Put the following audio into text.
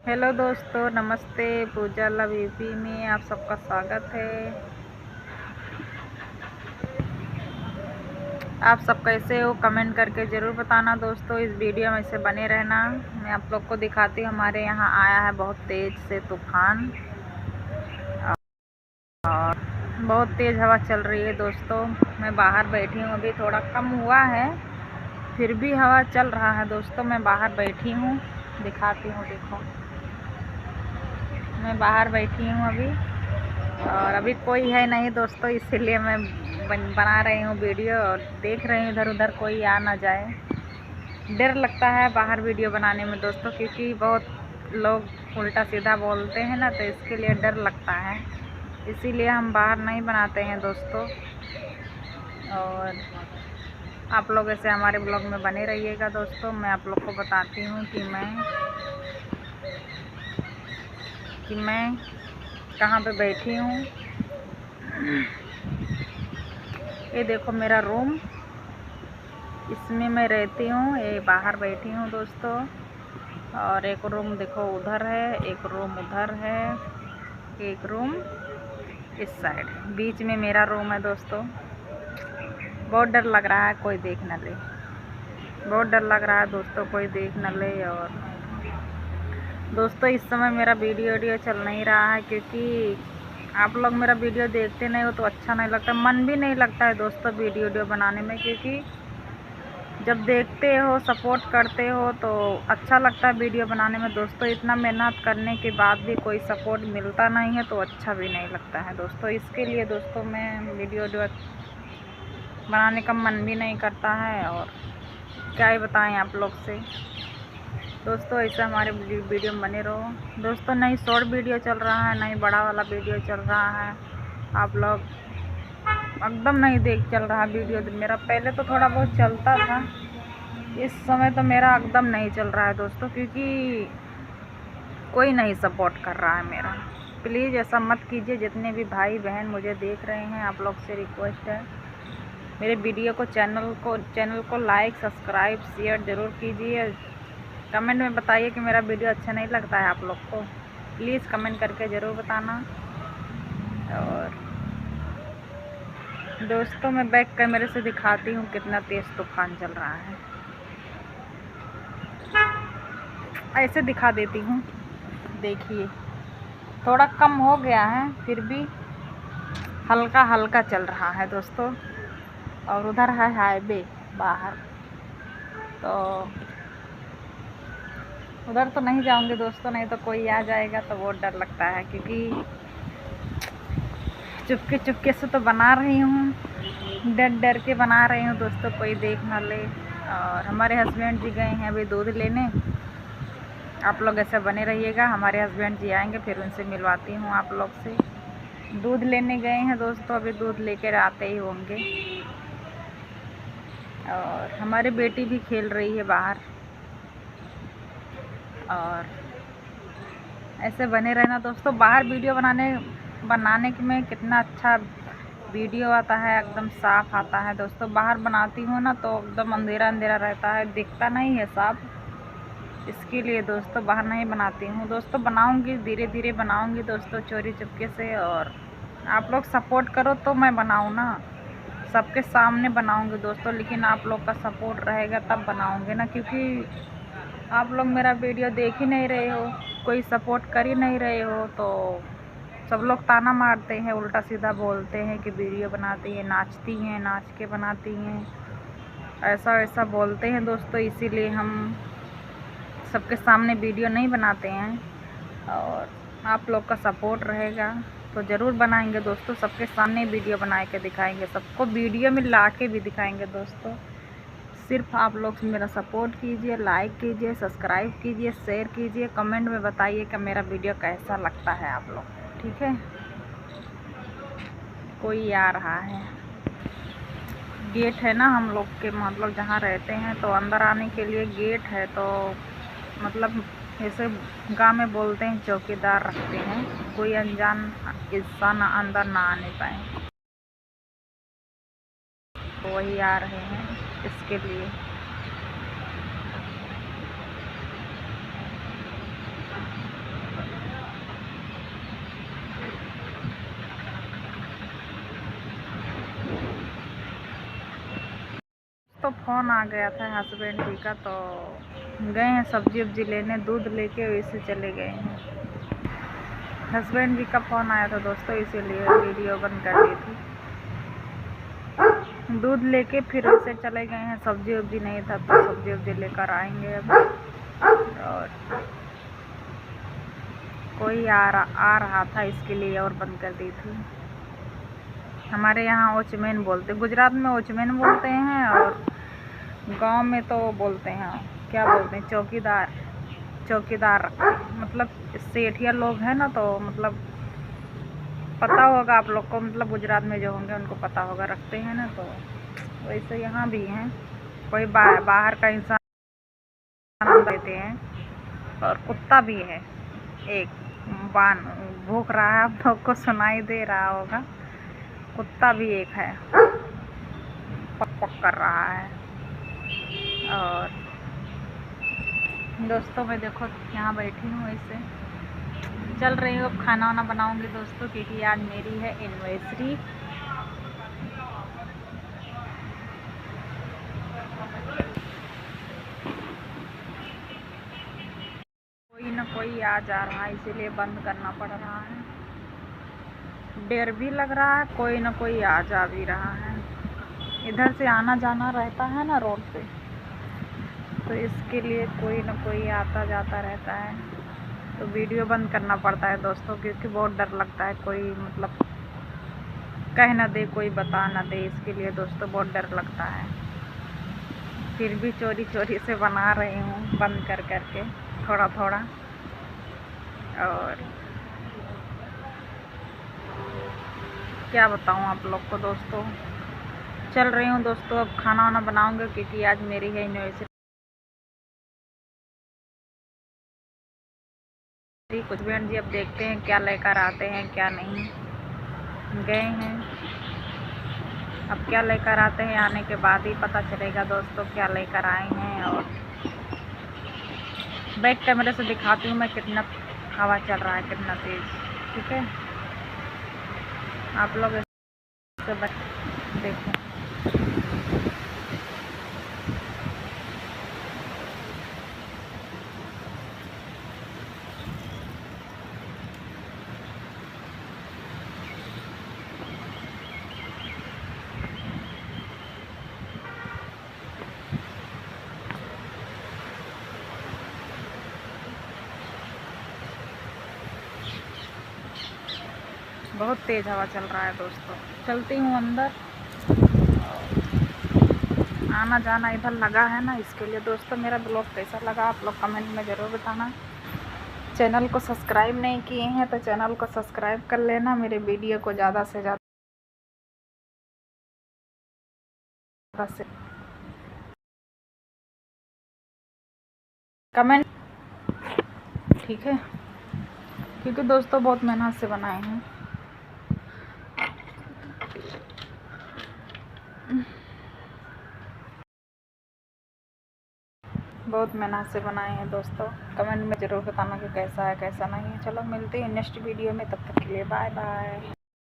Hello दोस्तों, नमस्ते। पूजा love UP में आप सबका स्वागत है। आप सब कैसे हो कमेंट करके ज़रूर बताना दोस्तों। इस वीडियो में से बने रहना। मैं आप लोग को दिखाती हूँ, हमारे यहाँ आया है बहुत तेज़ से तूफान और बहुत तेज़ हवा चल रही है दोस्तों। मैं बाहर बैठी हूँ, अभी थोड़ा कम हुआ है फिर भी हवा चल रहा है दोस्तों। मैं बाहर बैठी हूँ, दिखाती हूँ, देखो मैं बाहर बैठी हूँ अभी और अभी कोई है नहीं दोस्तों, इसीलिए मैं बना रही हूँ वीडियो और देख रही हूँ इधर उधर कोई आ ना जाए। डर लगता है बाहर वीडियो बनाने में दोस्तों, क्योंकि बहुत लोग उल्टा सीधा बोलते हैं ना, तो इसके लिए डर लगता है, इसीलिए हम बाहर नहीं बनाते हैं दोस्तों। और आप लोग ऐसे हमारे ब्लॉग में बने रहिएगा दोस्तों। मैं आप लोग को बताती हूँ कि मैं कहाँ पे बैठी हूँ। ये देखो मेरा रूम, इसमें मैं रहती हूँ। ये बाहर बैठी हूँ दोस्तों और एक रूम देखो उधर है, एक रूम उधर है, एक रूम इस साइड, बीच में मेरा रूम है दोस्तों। बहुत डर लग रहा है कोई देख न ले, बहुत डर लग रहा है दोस्तों कोई देख न ले। और दोस्तों इस समय मेरा वीडियो चल नहीं रहा है, क्योंकि आप लोग मेरा वीडियो देखते नहीं हो तो अच्छा नहीं लगता, मन भी नहीं लगता है दोस्तों वीडियो बनाने में। क्योंकि जब देखते हो सपोर्ट करते हो तो अच्छा लगता है वीडियो बनाने में दोस्तों। इतना मेहनत करने के बाद भी कोई सपोर्ट मिलता नहीं है तो अच्छा भी नहीं लगता है दोस्तों। इसके लिए दोस्तों मैं वीडियो बनाने का मन भी नहीं करता है, और क्या ही बताएं आप लोग से दोस्तों। ऐसा हमारे वीडियो में बने रहो दोस्तों। नहीं शॉर्ट वीडियो चल रहा है, नहीं बड़ा वाला वीडियो चल रहा है। आप लोग एकदम नहीं चल रहा वीडियो मेरा। पहले तो थोड़ा बहुत चलता था, इस समय तो मेरा एकदम नहीं चल रहा है दोस्तों, क्योंकि कोई नहीं सपोर्ट कर रहा है मेरा। प्लीज़ ऐसा मत कीजिए। जितने भी भाई बहन मुझे देख रहे हैं, आप लोग से रिक्वेस्ट है, मेरे वीडियो को चैनल को लाइक सब्सक्राइब शेयर ज़रूर कीजिए। कमेंट में बताइए कि मेरा वीडियो अच्छा नहीं लगता है आप लोग को, प्लीज़ कमेंट करके ज़रूर बताना। और दोस्तों मैं बैक कैमरे से दिखाती हूँ कितना तेज़ तूफान चल रहा है। ऐसे दिखा देती हूँ, देखिए थोड़ा कम हो गया है फिर भी हल्का हल्का चल रहा है दोस्तों। और उधर है हाईवे बाहर, तो उधर तो नहीं जाऊंगी दोस्तों, नहीं तो कोई आ जाएगा तो बहुत डर लगता है। क्योंकि चुपके चुपके से तो बना रही हूँ, डर डर के बना रही हूँ दोस्तों, कोई देख ना ले। और हमारे हस्बैंड जी गए हैं अभी दूध लेने। आप लोग ऐसे बने रहिएगा, हमारे हस्बैंड जी आएंगे फिर उनसे मिलवाती हूँ आप लोग से। दूध लेने गए हैं दोस्तों, अभी दूध लेकर आते ही होंगे। और हमारी बेटी भी खेल रही है बाहर। और ऐसे बने रहना दोस्तों। बाहर वीडियो बनाने में कितना अच्छा वीडियो आता है, एकदम साफ आता है दोस्तों। बाहर बनाती हूँ ना तो एकदम अंधेरा अंधेरा रहता है, दिखता नहीं है साफ। इसके लिए दोस्तों बाहर नहीं बनाती हूँ दोस्तों। बनाऊँगी, धीरे धीरे बनाऊँगी दोस्तों, चोरी चुपके से। और आप लोग सपोर्ट करो तो मैं बनाऊँ ना, सबके सामने बनाऊँगी दोस्तों। लेकिन आप लोग का सपोर्ट रहेगा तब बनाऊँगी ना, क्योंकि आप लोग मेरा वीडियो देख ही नहीं रहे हो, कोई सपोर्ट कर ही नहीं रहे हो, तो सब लोग ताना मारते हैं, उल्टा सीधा बोलते हैं कि वीडियो बनाती हैं, नाचती हैं, नाच के बनाती हैं, ऐसा ऐसा बोलते हैं दोस्तों। इसीलिए हम सबके सामने वीडियो नहीं बनाते हैं। और आप लोग का सपोर्ट रहेगा तो ज़रूर बनाएंगे दोस्तों। सबके सामने वीडियो बना के दिखाएंगे, सबको वीडियो में ला के भी दिखाएंगे दोस्तों। सिर्फ आप लोग मेरा सपोर्ट कीजिए, लाइक कीजिए, सब्सक्राइब कीजिए, शेयर कीजिए, कमेंट में बताइए कि मेरा वीडियो कैसा लगता है आप लोग, ठीक है। कोई आ रहा है, गेट है ना हम लोग के, मतलब जहाँ रहते हैं तो अंदर आने के लिए गेट है, तो मतलब ऐसे गाँव में बोलते हैं चौकीदार रखते हैं, कोई अनजान इंसान अंदर ना आने पाए, तो वही आ रहे हैं इसके लिए। दोस्तों फ़ोन आ गया था हस्बैंड जी का, तो गए हैं सब्जी वब्जी लेने, दूध लेके वैसे चले गए हैं। हस्बैंड जी का फ़ोन आया था दोस्तों, इसीलिए वीडियो बंद कर दी थी। दूध लेके फिर वैसे चले गए हैं, सब्जी वब्जी नहीं था तो सब्जी वब्जी लेकर आएंगे अब। और कोई आ रहा था, इसके लिए और बंद कर दी थी। हमारे यहाँ वॉचमैन बोलते, गुजरात में वॉचमैन बोलते हैं, और गांव में तो बोलते हैं, क्या बोलते हैं, चौकीदार। चौकीदार मतलब सेठिया लोग हैं ना, तो मतलब पता होगा आप लोग को, मतलब गुजरात में जो होंगे उनको पता होगा, रखते हैं ना। तो वैसे यहाँ भी हैं, कोई बाहर का इंसान देते हैं। और कुत्ता भी है एक, भूख रहा है, आप लोग को सुनाई दे रहा होगा। कुत्ता भी एक है, पक पक कर रहा है। और दोस्तों मैं देखो यहाँ बैठी हूँ, ऐसे चल रही हूँ। अब खाना वाना बनाऊँगी दोस्तों, क्योंकि आज मेरी है एनिवर्सरी। कोई ना कोई आ जा रहा है, इसीलिए बंद करना पड़ रहा है। डर भी लग रहा है, कोई ना कोई आ जा भी रहा है। इधर से आना जाना रहता है ना रोड पे, तो इसके लिए कोई ना कोई आता जाता रहता है, तो वीडियो बंद करना पड़ता है दोस्तों, क्योंकि बहुत डर लगता है, कोई मतलब कह ना दे, कोई बता ना दे, इसके लिए दोस्तों बहुत डर लगता है। फिर भी चोरी चोरी से बना रही हूँ, बंद कर करके थोड़ा थोड़ा। और क्या बताऊँ आप लोग को दोस्तों, चल रही हूँ दोस्तों। अब खाना वाना बनाऊँगी, क्योंकि आज मेरी है एनिवर्सरी। कुछ बहन जी अब देखते हैं क्या लेकर आते हैं, क्या नहीं। गए हैं, अब क्या लेकर आते हैं, आने के बाद ही पता चलेगा दोस्तों क्या लेकर आए हैं। और बैक कैमरे से दिखाती हूँ मैं कितना हवा चल रहा है, कितना तेज़। ठीक है, आप लोग इससे देखो। बहुत तेज़ हवा चल रहा है दोस्तों। चलती हूँ अंदर, आना जाना इधर लगा है ना, इसके लिए दोस्तों मेरा ब्लॉग कैसा लगा आप लोग कमेंट में ज़रूर बताना। चैनल को सब्सक्राइब नहीं किए हैं तो चैनल को सब्सक्राइब कर लेना, मेरे वीडियो को ज़्यादा से ज़्यादा कमेंट, ठीक है, क्योंकि दोस्तों बहुत मेहनत से बनाए हैं। बहुत मेहनत से बनाए हैं दोस्तों। कमेंट में ज़रूर बताना कि कैसा है कैसा नहीं है। चलो मिलते हैं नेक्स्ट वीडियो में, तब तक के लिए बाय बाय।